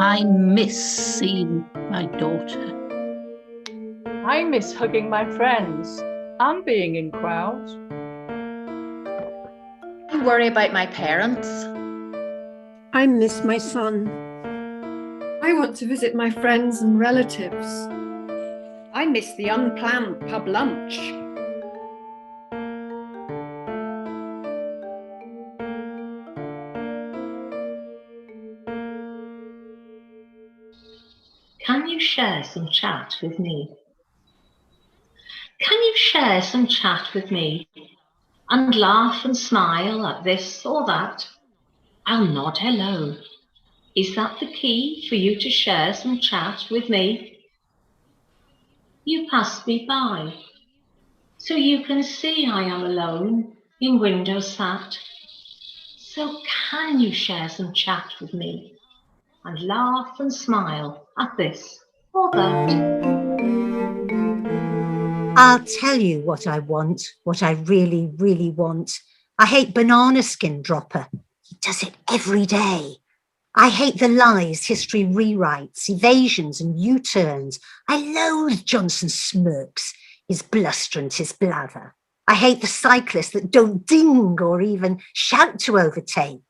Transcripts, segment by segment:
I miss seeing my daughter. I miss hugging my friends and being in crowds. I worry about my parents. I miss my son. I want to visit my friends and relatives. I miss the unplanned pub lunch. Can you share some chat with me? Can you share some chat with me and laugh and smile at this or that? I'll nod hello. Is that the key for you to share some chat with me? You pass me by, so you can see I am alone in window sat. So can you share some chat with me and laugh and smile at this or that? I'll tell you what I want, what I really, really want. I hate Banana Skin Dropper. He does it every day. I hate the lies history rewrites, evasions and U-turns. I loathe Johnson Smirks, his bluster and his blather. I hate the cyclists that don't ding or even shout to overtake.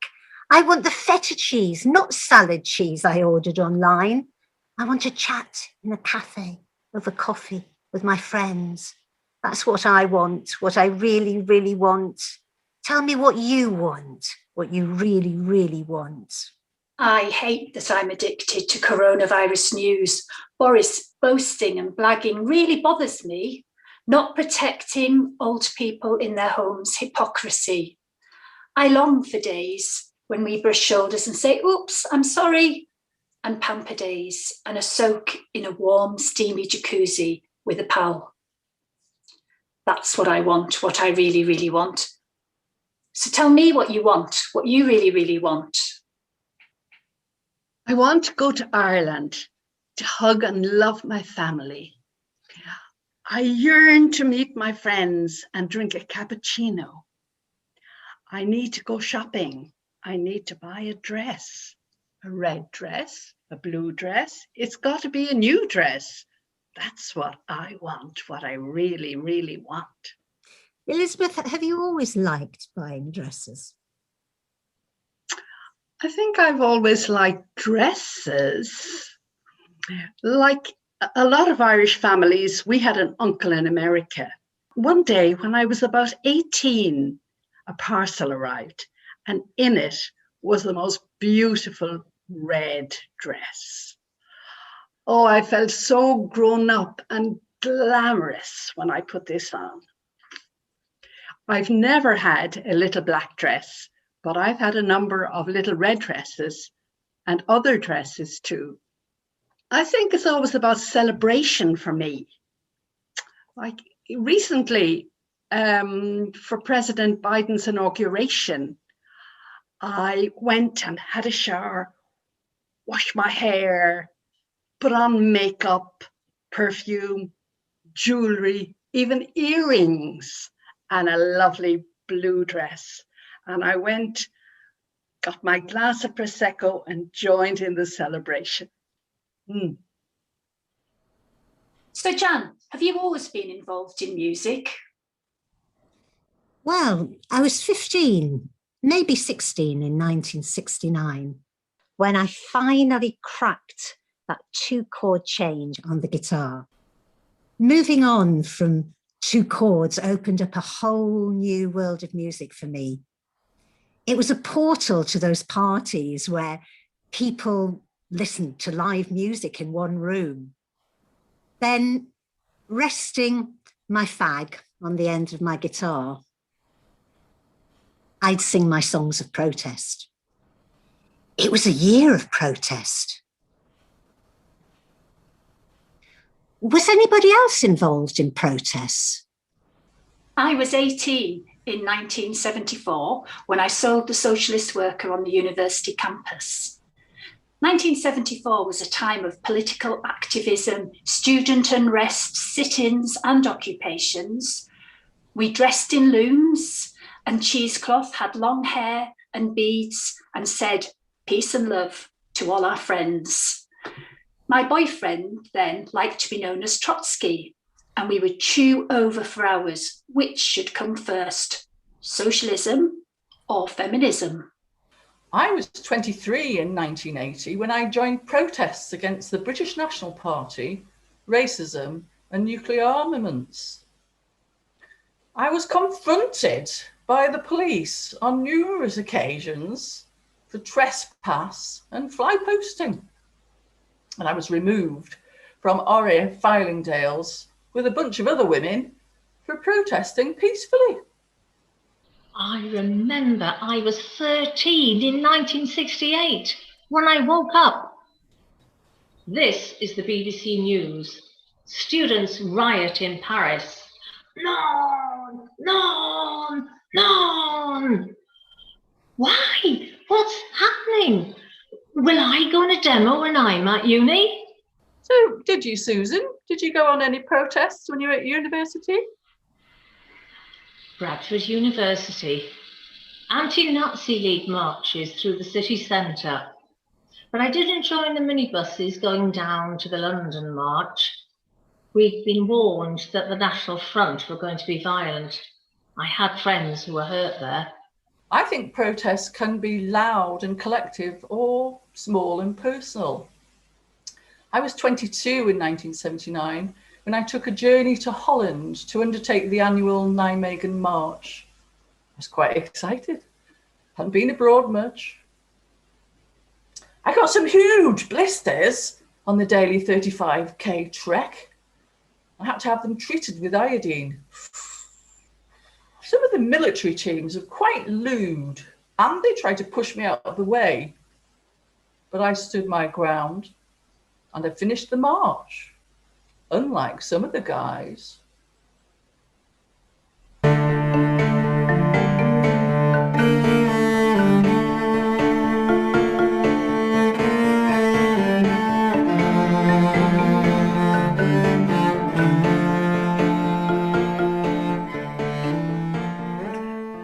I want the feta cheese, not salad cheese I ordered online. I want to chat in a cafe over coffee with my friends. That's what I want, what I really, really want. Tell me what you want, what you really, really want. I hate that I'm addicted to coronavirus news. Boris boasting and blagging really bothers me. Not protecting old people in their homes, hypocrisy. I long for days when we brush shoulders and say, oops, I'm sorry, and pamper days and a soak in a warm, steamy jacuzzi with a pal. That's what I want, what I really, really want. So tell me what you want, what you really, really want. I want to go to Ireland to hug and love my family. I yearn to meet my friends and drink a cappuccino. I need to go shopping. I need to buy a dress, a red dress, a blue dress. It's got to be a new dress. That's what I want, what I really, really want. Elizabeth, have you always liked buying dresses? I think I've always liked dresses. Like a lot of Irish families, we had an uncle in America. One day when I was about 18, a parcel arrived, and in it was the most beautiful red dress. Oh, I felt so grown up and glamorous when I put this on. I've never had a little black dress, but I've had a number of little red dresses and other dresses too. I think it's always about celebration for me. Like recently, for President Biden's inauguration, I went and had a shower, washed my hair, put on makeup, perfume, jewelry, even earrings, and a lovely blue dress. And I went, got my glass of Prosecco and joined in the celebration. So Jan, have you always been involved in music? Well, I was 15, maybe 16 in 1969, when I finally cracked that 2-chord change on the guitar. Moving on from 2 chords opened up a whole new world of music for me. It was a portal to those parties where people listened to live music in one room. Then, resting my fag on the end of my guitar, I'd sing my songs of protest. It was a year of protest. Was anybody else involved in protests? I was 18 in 1974 when I sold The Socialist Worker on the university campus. 1974 was a time of political activism, student unrest, sit-ins and occupations. We dressed in looms and cheesecloth, had long hair and beads and said, peace and love, to all our friends. My boyfriend then liked to be known as Trotsky, and we would chew over for hours which should come first, socialism or feminism. I was 23 in 1980 when I joined protests against the British National Party, racism and nuclear armaments. I was confronted by the police on numerous occasions for trespass and fly posting. And I was removed from Orrie Fylingdales with a bunch of other women for protesting peacefully. I remember I was 13 in 1968 when I woke up. This is the BBC News. Students riot in Paris. None, none, none. Why? What's happening? Will I go on a demo when I'm at uni? So did you, Susan? Did you go on any protests when you were at university? Bradford University. Anti-Nazi League marches through the city centre. But I didn't join the minibuses going down to the London March. We'd been warned that the National Front were going to be violent. I had friends who were hurt there. I think protests can be loud and collective or small and personal. I was 22 in 1979 when I took a journey to Holland to undertake the annual Nijmegen March. I was quite excited. Hadn't been abroad much. I got some huge blisters on the daily 35k trek. I had to have them treated with iodine. Some of the military teams are quite lewd and they tried to push me out of the way. But I stood my ground and I finished the march, unlike some of the guys.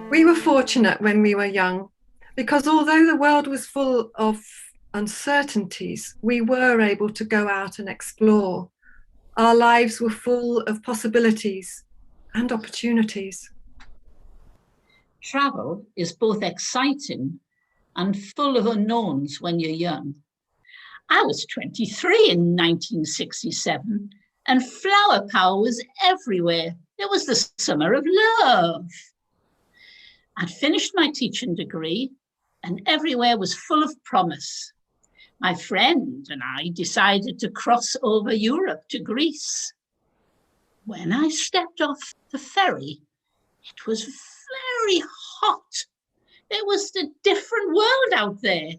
We were fortunate when we were young, because although the world was full of uncertainties, we were able to go out and explore. Our lives were full of possibilities and opportunities. Travel is both exciting and full of unknowns when you're young. I was 23 in 1967 and flower power was everywhere. It was the summer of love. I'd finished my teaching degree and everywhere was full of promise. My friend and I decided to cross over Europe to Greece. When I stepped off the ferry, it was very hot. It was a different world out there.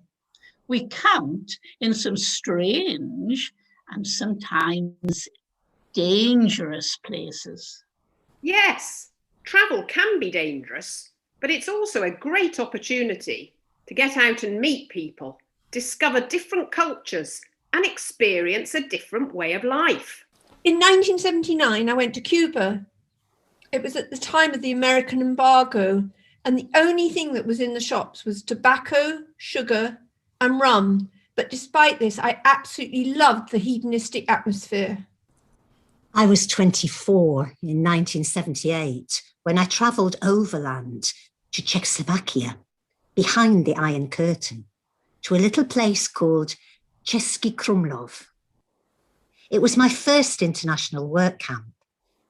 We camped in some strange and sometimes dangerous places. Yes, travel can be dangerous, but it's also a great opportunity to get out and meet people, discover different cultures, and experience a different way of life. In 1979, I went to Cuba. It was at the time of the American embargo, and the only thing that was in the shops was tobacco, sugar, and rum. But despite this, I absolutely loved the hedonistic atmosphere. I was 24 in 1978 when I travelled overland to Czechoslovakia, behind the Iron Curtain, to a little place called Český Krumlov. It was my first international work camp,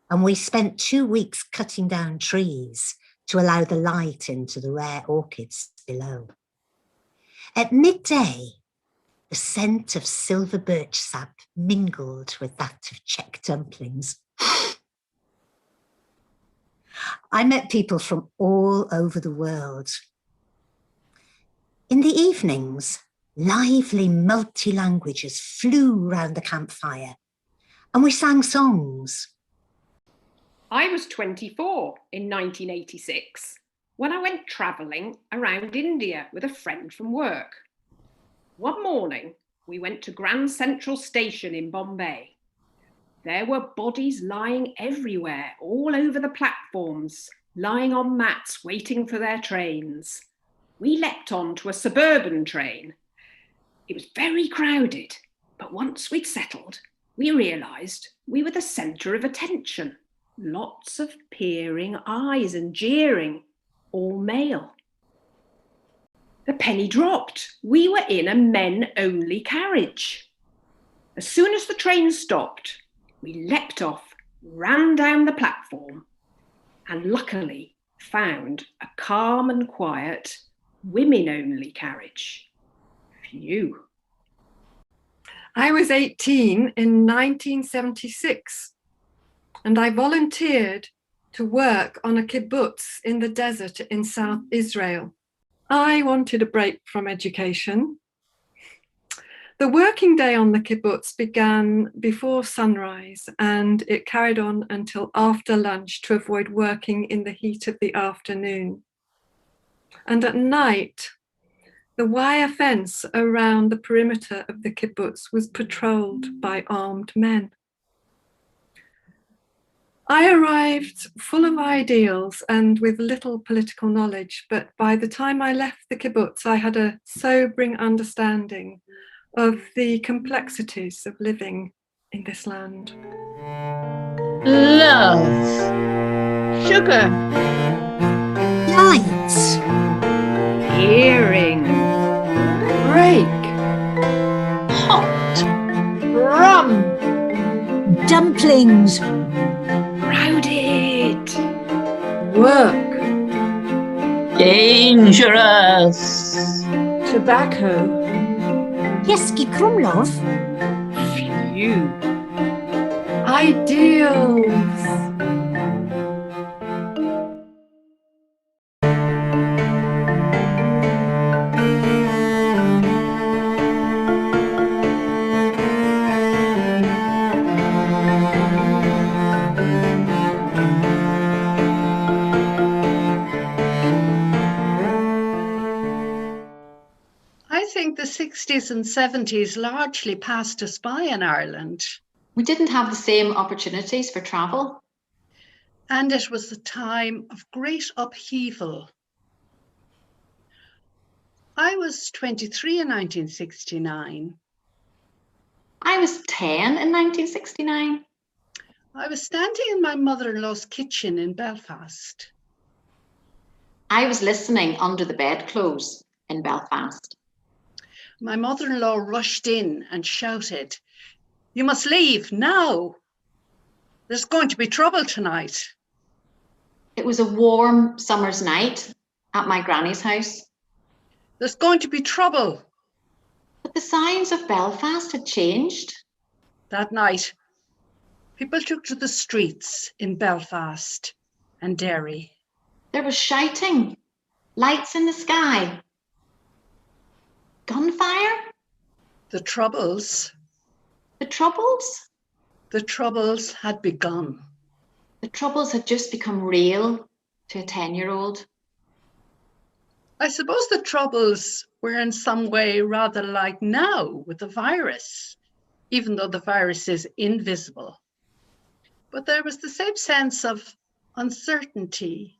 and we spent 2 weeks cutting down trees to allow the light into the rare orchids below. At midday, the scent of silver birch sap mingled with that of Czech dumplings. I met people from all over the world. In the evenings, lively multi-languages flew round the campfire and we sang songs. I was 24 in 1986 when I went travelling around India with a friend from work. One morning, we went to Grand Central Station in Bombay. There were bodies lying everywhere, all over the platforms, lying on mats waiting for their trains. We leapt onto a suburban train. It was very crowded, but once we'd settled, we realised we were the centre of attention. Lots of peering eyes and jeering, all male. The penny dropped. We were in a men-only carriage. As soon as the train stopped, we leapt off, ran down the platform, and luckily found a calm and quiet women-only carriage. Phew. I was 18 in 1976, and I volunteered to work on a kibbutz in the desert in South Israel. I wanted a break from education. The working day on the kibbutz began before sunrise, and it carried on until after lunch to avoid working in the heat of the afternoon. And at night, the wire fence around the perimeter of the kibbutz was patrolled by armed men. I arrived full of ideals and with little political knowledge, but by the time I left the kibbutz, I had a sobering understanding of the complexities of living in this land. Love. Sugar. Lights. Hearing. Break. Hot. Rum. Dumplings. Crowded. Work. Dangerous. Tobacco. Jeski Krumlov. Phew. Ideals. I think the 60s and 70s largely passed us by in Ireland, We didn't have the same opportunities for travel. and it was a time of great upheaval. I was 23 in 1969. I was 10 in 1969. I was standing in my mother-in-law's kitchen in Belfast. I was listening under the bedclothes in Belfast. My mother-in-law rushed in and shouted, "You must leave now. There's going to be trouble tonight." It was a warm summer's night at my granny's house. "There's going to be trouble." But the signs of Belfast had changed. That night, people took to the streets in Belfast and Derry. There was shouting, lights in the sky, gunfire, The troubles the troubles. The troubles had begun. The troubles had just become real to a 10-year-old. I suppose the troubles were in some way rather like now with the virus, even though the virus is invisible. But there was the same sense of uncertainty,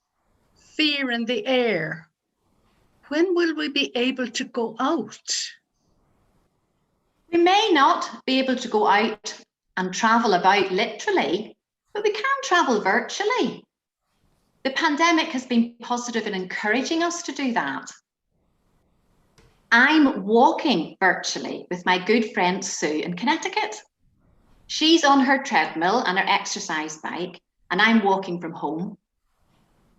fear in the air. When will we be able to go out? We may not be able to go out and travel about literally, but we can travel virtually. The pandemic has been positive in encouraging us to do that. I'm walking virtually with my good friend Sue in Connecticut. She's on her treadmill and her exercise bike, and I'm walking from home.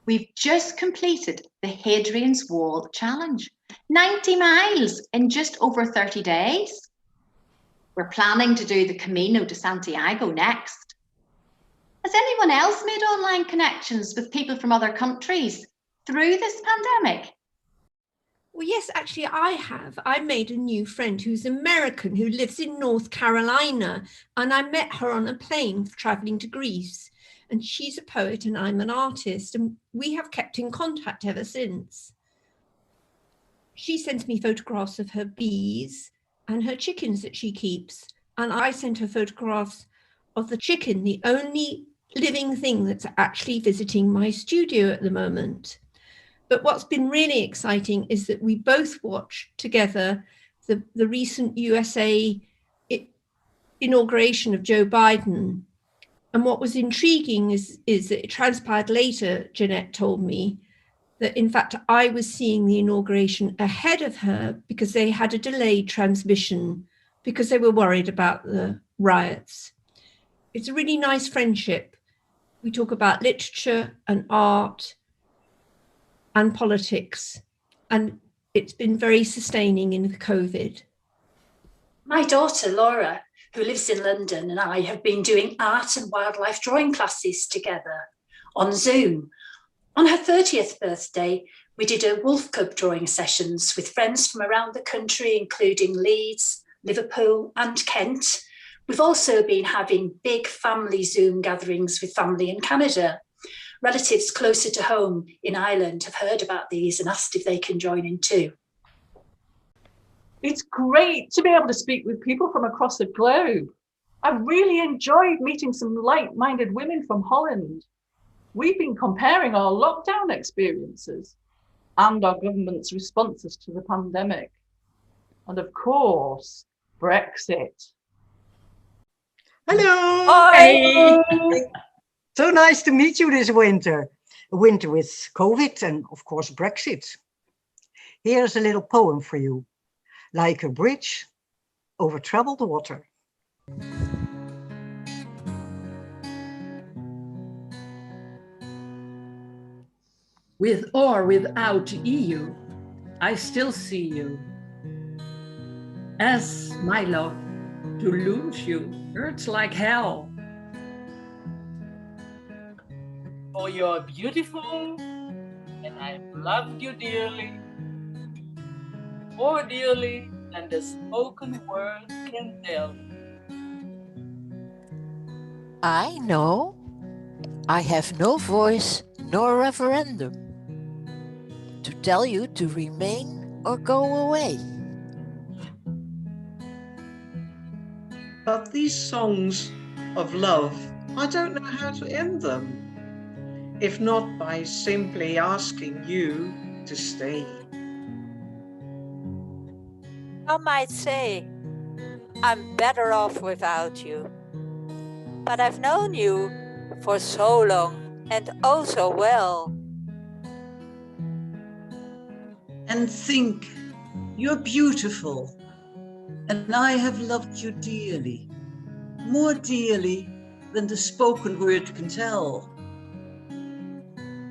We've just completed the Hadrian's Wall Challenge, 90 miles in just over 30 days. We're planning to do the Camino de Santiago next. Has anyone else made online connections with people from other countries through this pandemic? Well, yes, actually, I have. I made a new friend who's American, who lives in North Carolina, and I met her on a plane traveling to Greece. And she's a poet and I'm an artist, and we have kept in contact ever since. She sends me photographs of her bees and her chickens that she keeps, and I sent her photographs of the chicken, the only living thing that's actually visiting my studio at the moment. But what's been really exciting is that we both watched together the recent USA inauguration of Joe Biden. And what was intriguing is that it transpired later, Jeanette told me, that in fact I was seeing the inauguration ahead of her because they had a delayed transmission because they were worried about the riots. It's a really nice friendship. We talk about literature and art and politics, and it's been very sustaining in COVID. My daughter, Laura, who lives in London, and I have been doing art and wildlife drawing classes together on Zoom. On her 30th birthday, we did a Wolf Cub drawing sessions with friends from around the country, including Leeds, Liverpool and Kent. We've also been having big family Zoom gatherings with family in Canada. Relatives closer to home in Ireland have heard about these and asked if they can join in too. It's great to be able to speak with people from across the globe. I really enjoyed meeting some like-minded women from Holland. We've been comparing our lockdown experiences and our government's responses to the pandemic. And of course, Brexit. Hello. Hi. So nice to meet you this winter. A winter with COVID and of course Brexit. Here's a little poem for you. Like a bridge over troubled water. With or without EU, I still see you. As my love, to lose you hurts like hell. For you're beautiful, and I've loved you dearly. More dearly than the spoken word can tell. I know I have no voice nor referendum to tell you to remain or go away. But these songs of love, I don't know how to end them, if not by simply asking you to stay. Some might say, I'm better off without you. But I've known you for so long and oh so well. And think, you're beautiful, and I have loved you dearly, more dearly than the spoken word can tell.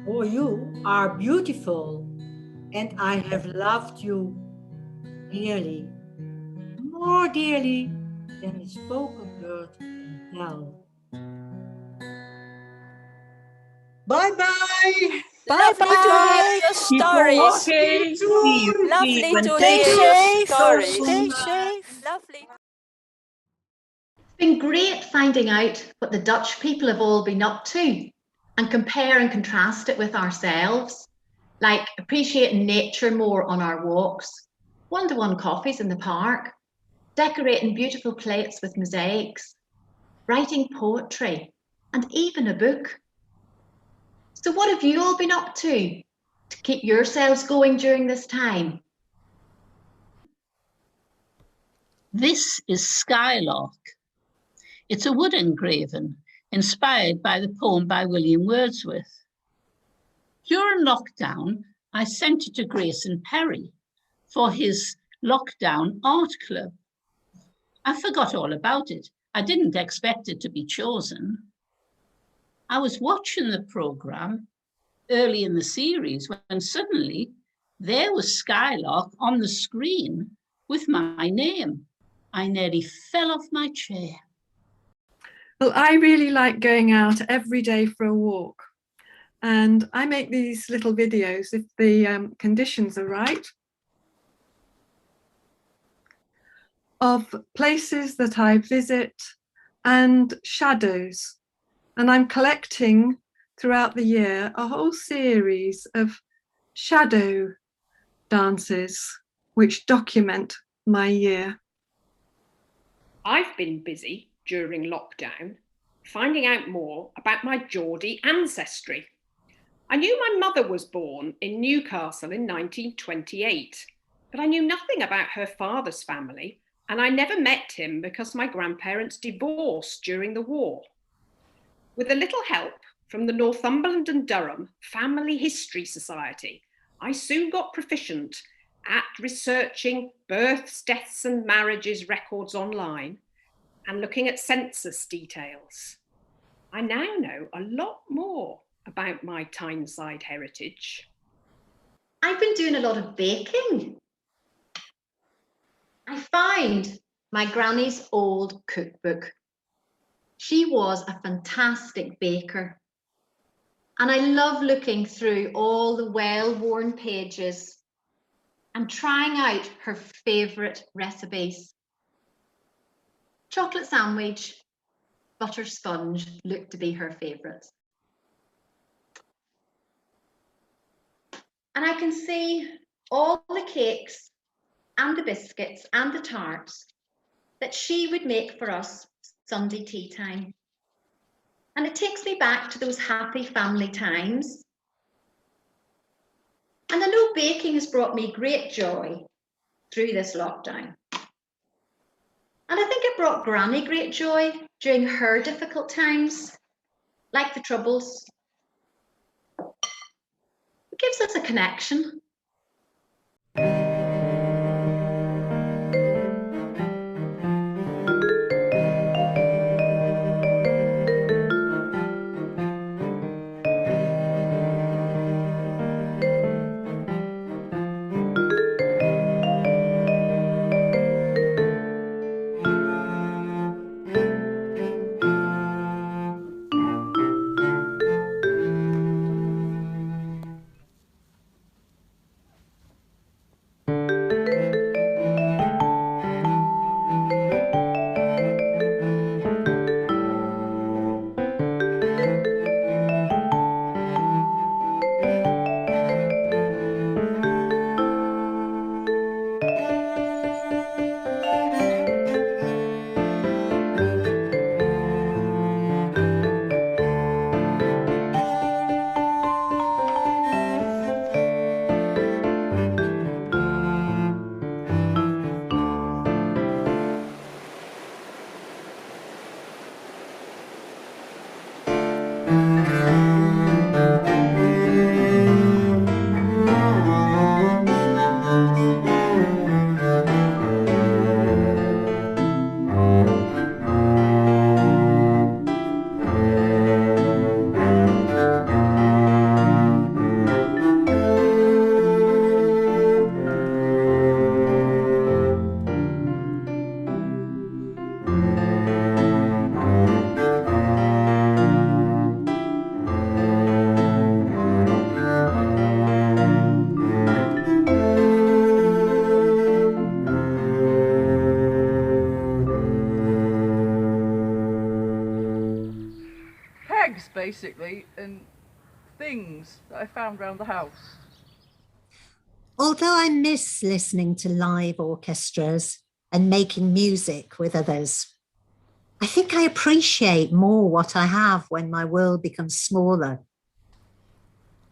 For you are beautiful, and I have loved you dearly, more dearly than the spoken word can tell. Bye-bye. Lovely to hear your stories. Okay. Lovely to Stay hear your safe. stories. Stay safe. Lovely. It's been great finding out what the Dutch people have all been up to and compare and contrast it with ourselves, like appreciating nature more on our walks, one-to-one coffees in the park, decorating beautiful plates with mosaics, writing poetry, and even a book. So what have you all been up to keep yourselves going during this time? This is Skylark. It's a wood engraving inspired by the poem by William Wordsworth. During lockdown, I sent it to Grayson Perry for his lockdown art club. I forgot all about it. I didn't expect it to be chosen. I was watching the programme early in the series when suddenly there was Skylark on the screen with my name. I nearly fell off my chair. Well, I really like going out every day for a walk, and I make these little videos if the conditions are right, of places that I visit and shadows. And I'm collecting throughout the year a whole series of shadow dances which document my year. I've been busy during lockdown finding out more about my Geordie ancestry. I knew my mother was born in Newcastle in 1928, But I knew nothing about her father's family, and I never met him because my grandparents divorced during the war. With a little help from the Northumberland and Durham Family History Society, I soon got proficient at researching births, deaths and marriages records online and looking at census details. I now know a lot more about my Tyneside heritage. I've been doing a lot of baking. I found my granny's old cookbook. She was a fantastic baker. And I love looking through all the well-worn pages and trying out her favourite recipes. Chocolate sandwich, butter sponge looked to be her favourites. And I can see all the cakes and the biscuits and the tarts that she would make for us Sunday tea time. And it takes me back to those happy family times. And I know baking has brought me great joy through this lockdown. And I think it brought Granny great joy during her difficult times, like the Troubles. It gives us a connection. Basically, and things that I found around the house. Although I miss listening to live orchestras and making music with others, I think I appreciate more what I have when my world becomes smaller.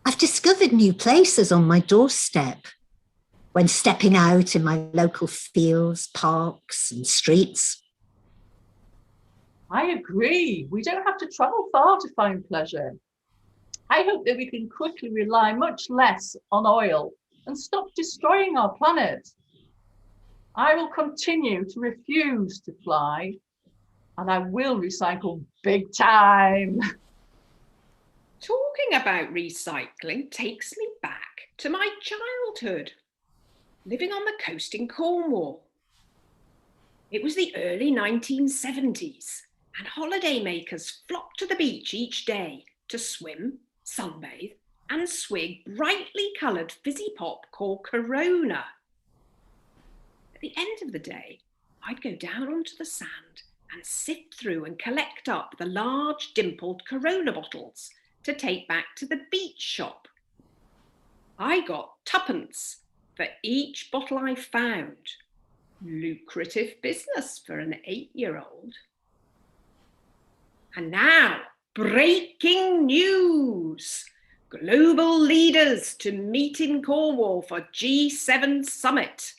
I've discovered new places on my doorstep when stepping out in my local fields, parks and streets. I agree. We don't have to travel far to find pleasure. I hope that we can quickly rely much less on oil and stop destroying our planet. I will continue to refuse to fly, and I will recycle big time. Talking about recycling takes me back to my childhood, living on the coast in Cornwall. It was the early 1970s. And holidaymakers flocked to the beach each day to swim, sunbathe, and swig brightly coloured fizzy pop called Corona. At the end of the day, I'd go down onto the sand and sift through and collect up the large dimpled Corona bottles to take back to the beach shop. I got tuppence for each bottle I found. Lucrative business for an 8-year-old. And now, breaking news. Global leaders to meet in Cornwall for G7 summit.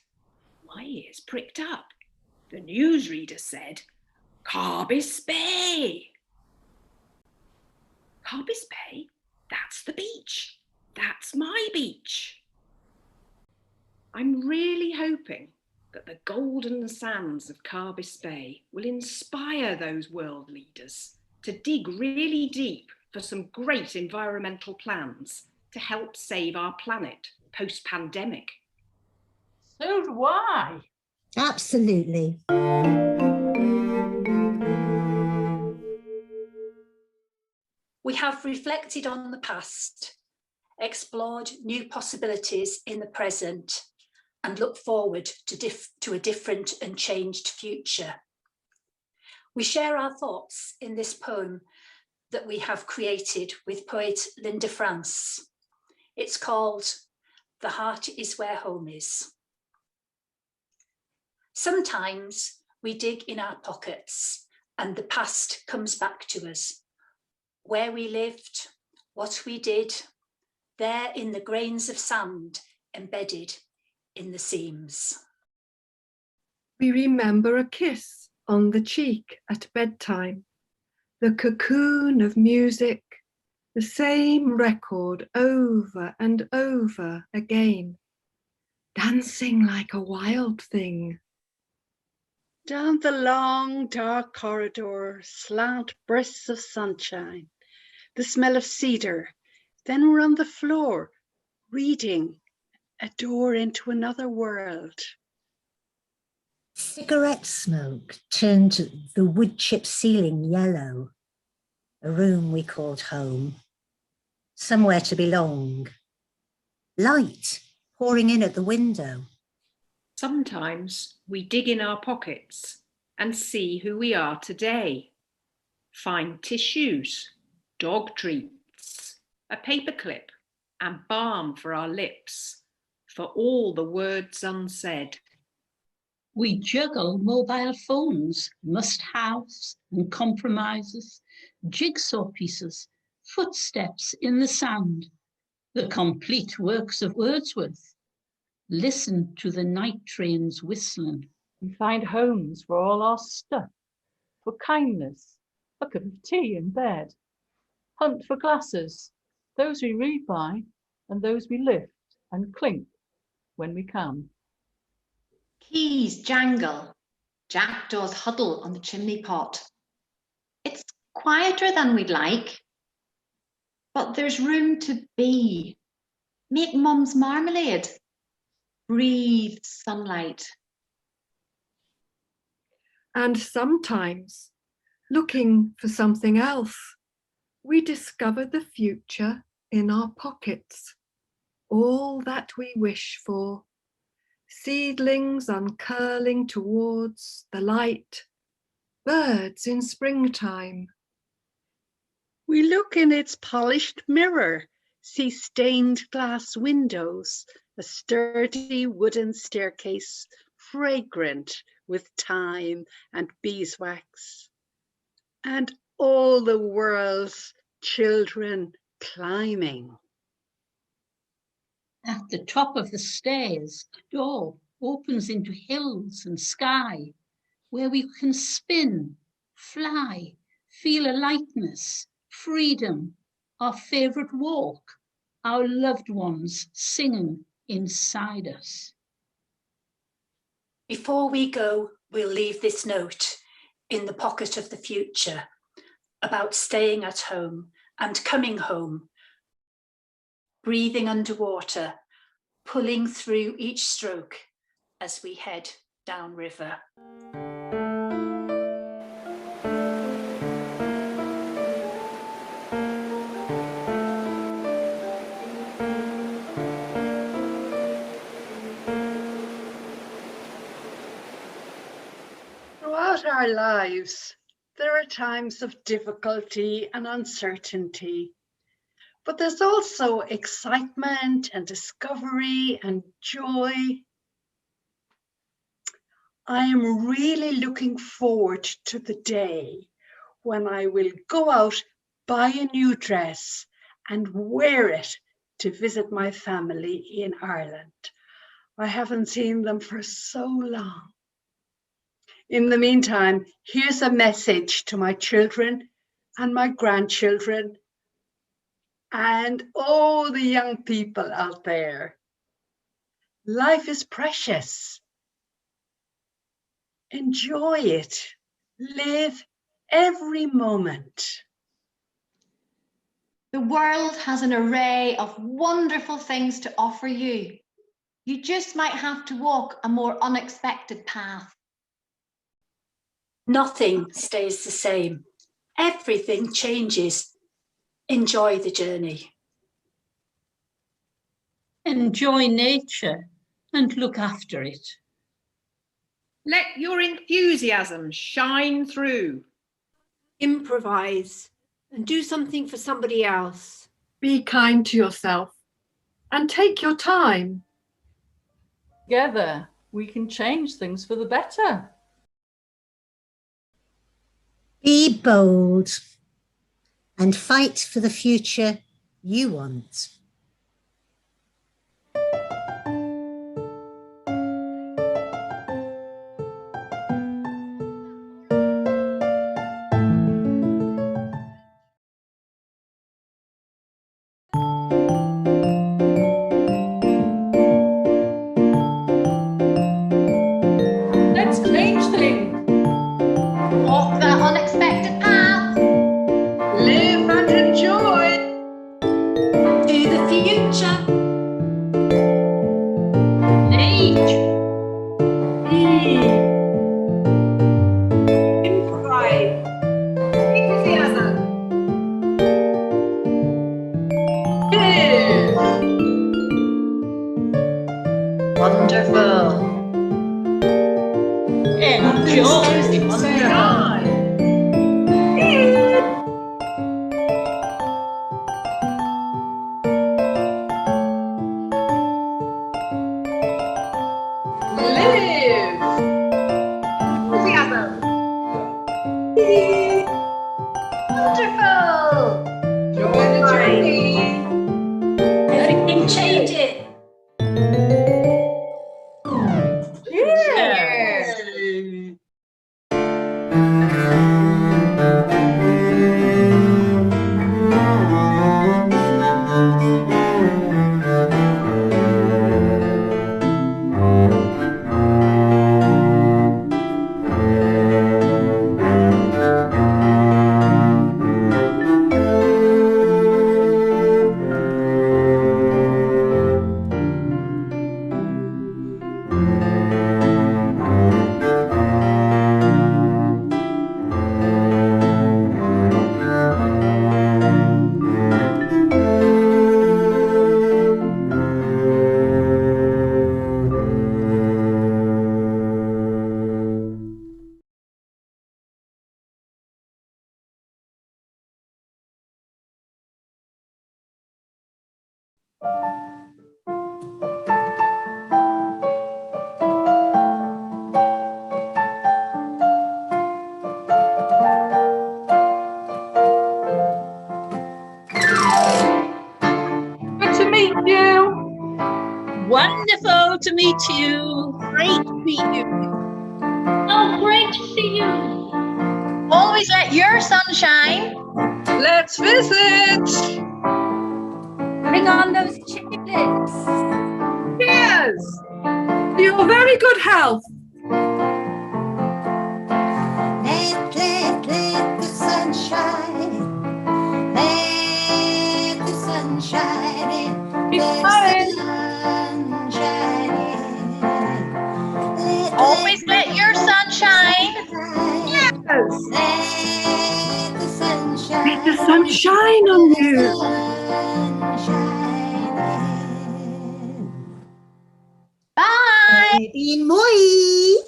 My ears pricked up. The newsreader said, Carbis Bay. Carbis Bay? That's the beach. That's my beach. I'm really hoping that the golden sands of Carbis Bay will inspire those world leaders to dig really deep for some great environmental plans to help save our planet post-pandemic. So do I. Absolutely. We have reflected on the past, explored new possibilities in the present, and look forward to a different and changed future. We share our thoughts in this poem that we have created with poet Linda France. It's called The Heart is Where Home Is. Sometimes we dig in our pockets and the past comes back to us. Where we lived, what we did, there in the grains of sand embedded in the seams. We remember a kiss on the cheek at bedtime, the cocoon of music, the same record over and over again, dancing like a wild thing. Down the long, dark corridor, slant bursts of sunshine, the smell of cedar. Then we're on the floor, reading, a door into another world. Cigarette smoke turned the wood chip ceiling yellow. A room we called home, somewhere to belong. Light pouring in at the window. Sometimes we dig in our pockets and see who we are today. Find tissues, dog treats, a paperclip and balm for our lips, for all the words unsaid. We juggle mobile phones, must-haves and compromises, jigsaw pieces, footsteps in the sand, the complete works of Wordsworth. Listen to the night trains whistling. We find homes for all our stuff, for kindness, a cup of tea in bed. Hunt for glasses, those we read by and those we lift and clink when we can. Keys jangle, jackdaws huddle on the chimney pot. It's quieter than we'd like, but there's room to be. Make mum's marmalade. Breathe sunlight. And sometimes, looking for something else, we discover the future in our pockets. All that we wish for. Seedlings uncurling towards the light. Birds in springtime. We look in its polished mirror, see stained glass windows, a sturdy wooden staircase, fragrant with thyme and beeswax, and all the world's children climbing. At the top of the stairs, a door opens into hills and sky, where we can spin, fly, feel a lightness, freedom, our favourite walk, our loved ones singing inside us. Before we go, we'll leave this note in the pocket of the future about staying at home and coming home, breathing underwater, pulling through each stroke as we head downriver. Throughout our lives, there are times of difficulty and uncertainty, but there's also excitement and discovery and joy. I am really looking forward to the day when I will go out, buy a new dress and wear it to visit my family in Ireland. I haven't seen them for so long. In the meantime, here's a message to my children and my grandchildren and all the young people out there. Life is precious. Enjoy it. Live every moment. The world has an array of wonderful things to offer you. You just might have to walk a more unexpected path. Nothing stays the same. Everything changes. Enjoy the journey. Enjoy nature and look after it. Let your enthusiasm shine through. Improvise and do something for somebody else. Be kind to yourself and take your time. Together, we can change things for the better. Be bold and fight for the future you want. Let's change things. Walk that unexpected path. Live and enjoy. To the future. Improvise. Enthusiasm. Wonderful. Enjoy. Live. Enthusiasm. Wonderful. Enjoy the journey. Everything changes. Wonderful to meet you. Great to meet you. Oh, great to see you. Always let your sun shine. Let's visit. Bring on those chicklets. Cheers! For your very good health. Let the sun shine. Let the sun shine in. Keep Let smiling. the sun shine in. Always let your sun shine. Yes! Let the sun shine. Let the sun shine on you. Bye. Baby moi.